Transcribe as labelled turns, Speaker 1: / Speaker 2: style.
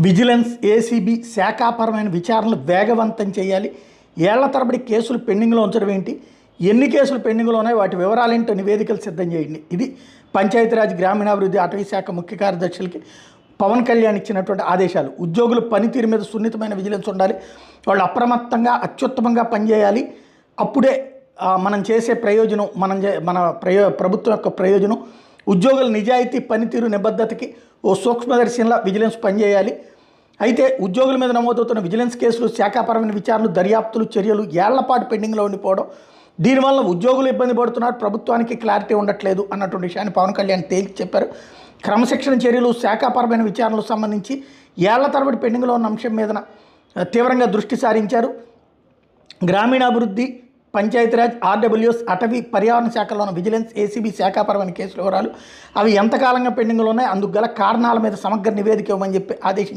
Speaker 1: Vigilance, ACB శాఖాపరమైన విచారణలు వేగవంతం చేయాలి. ఏళ్ల తరబడి కేసులు పెండింగ్లో ఉంచడం ఏంటి, ఎన్ని కేసులు పెండింగ్లో ఉన్నాయి, వాటి వివరాలేంటో నివేదికలు సిద్ధం చేయండి. ఇది పంచాయతీరాజ్, గ్రామీణాభివృద్ధి, అటవీ శాఖ ముఖ్య కార్యదర్శులకి పవన్ కళ్యాణ్ ఇచ్చినటువంటి ఆదేశాలు. ఉద్యోగుల పనితీరు మీద సున్నితమైన విజిలెన్స్ ఉండాలి. వాళ్ళు అప్రమత్తంగా అత్యుత్తమంగా పనిచేయాలి. అప్పుడే మనం చేసే ప్రయోజనం, ప్రభుత్వం యొక్క ప్రయోజనం. ఉద్యోగుల నిజాయితీ, పనితీరు, నిబద్ధతకి ఓ సూక్ష్మదర్శిలా విజిలెన్స్ పనిచేయాలి. అయితే ఉద్యోగుల మీద నమోదవుతున్న విజిలెన్స్ కేసులు, శాఖాపరమైన విచారణలు, దర్యాప్తులు, చర్యలు ఏళ్లపాటు పెండింగ్లో ఉండిపోవడం, దీనివల్ల ఉద్యోగులు ఇబ్బంది పడుతున్నారు, ప్రభుత్వానికి క్లారిటీ ఉండట్లేదు అన్నటువంటి విషయాన్ని పవన్ కళ్యాణ్ తేల్చి చెప్పారు. క్రమశిక్షణ చర్యలు, శాఖాపరమైన విచారణలకు సంబంధించి ఏళ్ల తరబడి పెండింగ్లో ఉన్న అంశం మీద తీవ్రంగా దృష్టి సారించారు. గ్రామీణాభివృద్ధి, పంచాయతీరాజ్, ఆర్డబ్ల్యూఎస్, అటవీ, పర్యావరణ శాఖలోని విజిలెన్స్, ఏసీబీ శాఖాపరమైన కేసుల వివరాలు, అవి ఎంతకాలంగా పెండింగ్లో ఉన్నాయి, అందుకు గల కారణాల మీద సమగ్ర నివేదిక ఇవ్వమని చెప్పి ఆదేశించారు.